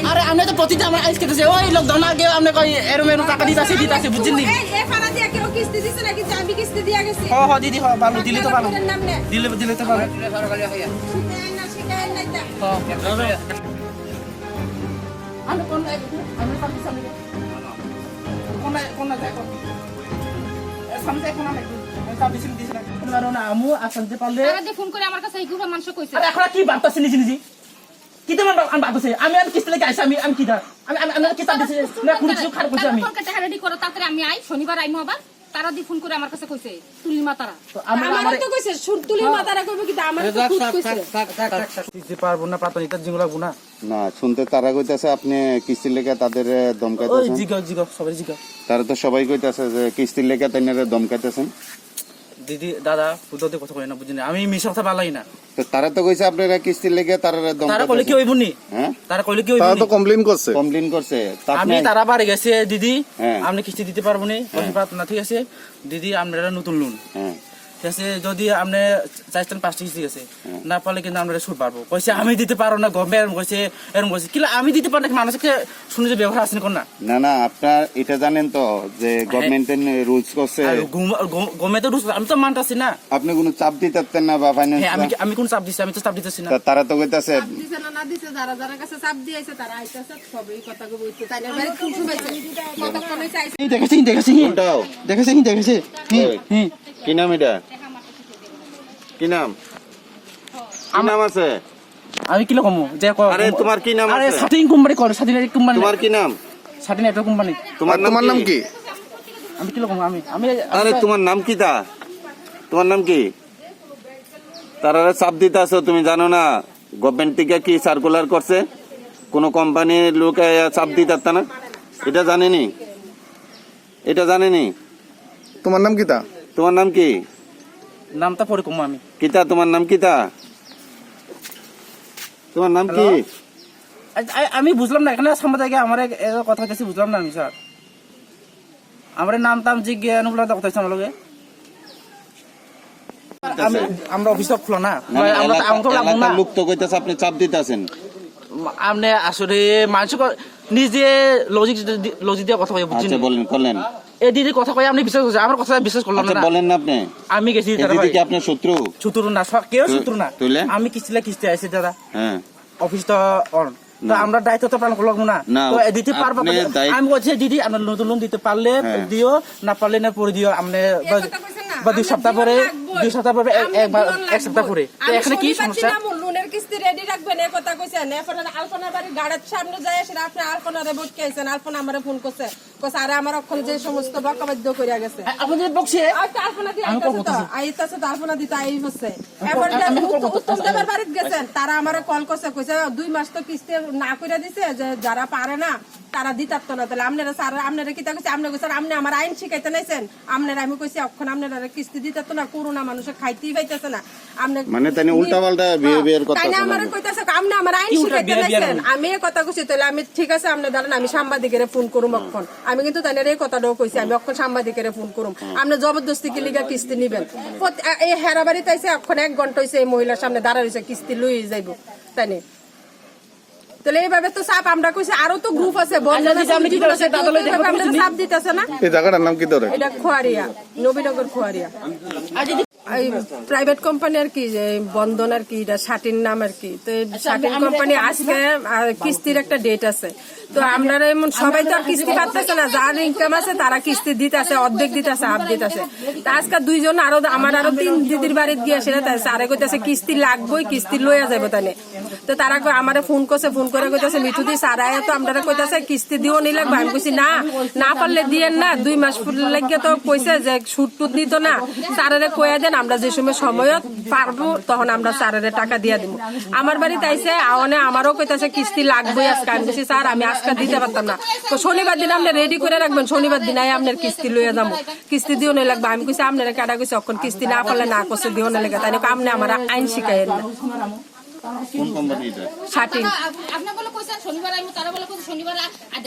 আরে আমি তো প্রতিটা আমার আইস কেটেছে ওই লকডাউন আগে আপনি কই এরম এরম টাকা দিতাছে বুঝছেন নি হ্যাঁ দিদি হ্যাঁ ভালো দিলে তো ভালো দিলে তো ভালো আমি কোন আমি কোন দেখো সামনে কোন আমি সাবমিশন দিছ না কারণ আমু আসতে পারলে তারা ফোন করে আমার কাছে এই গ্রুপের মানুষ কইছে আরে এখন কি বার্তা শুনি নিজে কি তেমন আমি বার্তা আমি আর কিস্তি লাগে আইছি আমি কি দা আমি কি চাপ দিছি না কোন কিছু খারাপ করছি আমি ফোন কাটা রেডি করো তাড়াতাড়ি আমি আই শনিবার আইমু আবার তারা দি ফোন করে আমার কাছে কইছে তুলির মাতারা আমার তো কইছে তুলির মাতারা কইবে কি আমার তো খুব কইছে দিতে পারবো না প্রাথমিকতা জিঙ্গলা গুনা না শুনতে তারা কইতাছে আপনি কিস্তির লেগে তাদের ওই দমকাইতেছেন জিগো সবাই জিগো তারা তো সবাই কইতাছে যে কিস্তির লেগে তাইনারে দমকাইতেছেন দিদি দাদা পুজোতে কথা কই না বুঝিনি আমি মিশা কথা ভালাই না তো তারা তো কইছে আপনারা কিস্তির লেগে তারা তারা কইলে কি দমকাইতেছেন হইবনি হ্যাঁ তারা কইলে কি হইবনি তারা তো কমপ্লেইন করছে কমপ্লেইন করছে তা আমি আপনি তারা বাড়ি গেছে দিদি হ্যাঁ। আপনি কিস্তি দিতে পারবো না না ঠিক আছে দিদি আপনারা নতুন লোন হ্যাঁ ঠিক আছে যদি আপনি চাইছেন 5টা কিস্তি গেছে না পারলে কিন্তু আমরা সুদ পারবো কইছে আমি দিতে পারো না গভর্নমেন্ট এরকম কইছে কি আমি দিতে পারি না মানুষকে শুনে যে ব্যবহার আছে কোন না না আপনার এটা জানেন তো যে গভর্নমেন্টের রুলস করছে গমে তো আমি তো মানতাছি না আপনি কোনো চাপ দিতেন না বা ফাইন্যান্স হ্যাঁ আমি কোন চাপ দিছি আমি তো চাপ দিতেছি না তারা তো কইতাছে দিছে না দিছে যারা যারা কাছে চাপ দিয়েছে তারা আইতাছে সবই কথা কইতে তাইলে বাড়ি খুব শুনাইছে কতক্ষণ চাইছে দেখেছি কি নাম এটা কি নাম আছে আমি কি রকম যে আরে তোমার কি নাম আরে আছে সাটিং কোম্পানি করে সাটিং কোম্পানি তোমার কি নাম সাটিং একটা কোম্পানি তোমার নাম কি আমি কি রকম আমি আরে তোমার নাম কি তা তোমার নাম কি তারা চাপ দিতে আছো তুমি জানো না গভর্নমেন্ট থেকে কি সার্কুলার করছে কোন কোম্পানির লোক চাপ দিতে না এটা জানেনি তোমার নাম কি তা তোমার নাম কি নামটা পরে কম আমি কিতা তোমার নাম কিতা তোমার নাম কি আমি বুঝলাম না এখানে সাংবাদিক আমার কথা কাছে বুঝলাম না আমি স্যার আমার নাম টাম জিজ্ঞাসা অনুগুলা কথা আমার লগে আমরা অফিস খোলা না আমরা লোক তো কইতাছে আপনি চাপ দিতেছেন আপনি আসলে মানুষ নিজে লজিক দিয়ে কথা কয়ে বুঝছেন বলেন এই দিদি কথা কয়ে আপনি বিশ্বাস করছেন আমার কথা বিশ্বাস করলাম না বলেন না আপনি আমি গেছি দিদি কি আপনার শত্রু না কেউ শত্রু না তুইলে? আমি কিস্তি আইছি দাদা হ্যাঁ অফিস তো অন তো আমরা দায়িত্ব তো পালন করলাম না তো দিতে পারবো আমি বলছি দিদি আপনার নতুন লোন দিতে পারলে দিও না পারলে না পরে দিও আপনি বা 2 সপ্তাহ পরে এক সপ্তাহ পরে তো এখানে কি সমস্যা লোনের কিস্তি রেডি রাখবেন এই কথা কইছেন এরপর আলপনার বাড়ি গাড়ির সামনে যায় সেটা আপনি আলপনারে বটকে আইছেন আলপনা আমারে ফোন করছে আরে আমার অক্ষণ যে সমস্ত বকাবাদ্য কইরা গেছে আপনাদের বকছে আলপনা দিয়ে আইতাছে তো আলপনা দিতে আই হচ্ছে এরপর উত্তম দেবার বাড়িতে গেছেন তারা আমারে কল করছে কইছে 2 মাস তো কিস্তি না কইরা দিছে যে যারা পারে না তারা দিতাত না তাহলে আপনারা স্যার আপনারা কি তা কইছে আপনি কইছেন আপনি আমার আইন শিখাইতে নাইছেন আপনারা আমি কইছি অক্ষণ আপনারা কিস্তি দিতাত না করোনা মানুষে খাইতেই পাইতেছে না আপনি মানে তাই উল্টা পাল্টা বিহেভিয়ার করতেছেন তাই না আমারে কইতাছে আপনি আমার আইন শিখাইতে নাইছেন আমি এই কথা কইছি তাহলে আমি ঠিক আছে আপনি দাঁড়ান আমি সাংবাদিকের ফোন করুম অক্ষণ আমি কিন্তু তাইনের এই কথাটাও কইছি আমি অক্ষণ সাংবাদিকের ফোন করুম আপনি জবরদস্তি কি লিগা কিস্তি নিবেন এই হেরাবাড়ি তাইছে অক্ষণ 1 ঘন্টা হইছে এই মহিলার সামনে দাঁড়া রইছে কিস্তি লই যাইবো তাই না তাহলে এইভাবে তো সাপ আমরা কইছি আরো তো গ্রুপ আছে সাপ দিতেছে না এই জায়গাটার নাম কি ধরে এটা খোয়ারিয়া নবীনগর খোয়ারিয়া প্রাইভেট কোম্পানি আর কি যে বন্ধন আর কি এটা শাটিন নাম আর কি তো শাটিন কোম্পানি আজকে কিস্তির একটা ডেট আছে তো আমরা এমন সবাই তো আর কিস্তি পাচ্ছে না যার ইনকাম আছে তারা কিস্তি দিতেছে অর্ধেক দিতেছে হাফ দিতেছে তা আজকে 2 জন আরো আমার আরো 3 দিদির বাড়িতে গিয়ে সেটা আরে কইতেছে কিস্তি লাগবেই কিস্তি লইয়া যাবে তাহলে তো তারা আমারে ফোন করে কইতেছে মিঠু দি সারায় তো আমরা কইতেছে কিস্তি দিও নি লাগবে আমি কইছি না পারলে দিয়েন না 2 মাস লাগিয়ে তো কইছে যে সুদ টুদ নিত না স্যারেরে কইয়া দেন আমরা যে সময় পারবো তখন আমরা স্যারেরে টাকা দিয়া দিব আমার বাড়িতে আইছে আওনে আমারও কইতেছে কিস্তি লাগবে আজকে আমি কইছি স্যার আমি আজকে দিতে পারতাম না তো শনিবার দিন আপনি রেডি করে রাখবেন শনিবার দিন আই আপনার কিস্তি লইয়া যাবো কিস্তি দিও না লাগবে আমি কইছি আপনারা কাটা কইছে অখন কিস্তি না পারলে না কইছে দিও না লাগে তাই আপনি আমার আইন শিখাইয়েন না কোন কোম্পানি এটা শাটিন আপনি বলে কইছেন শনিবার আইমু তারা বলে কইছে শনিবার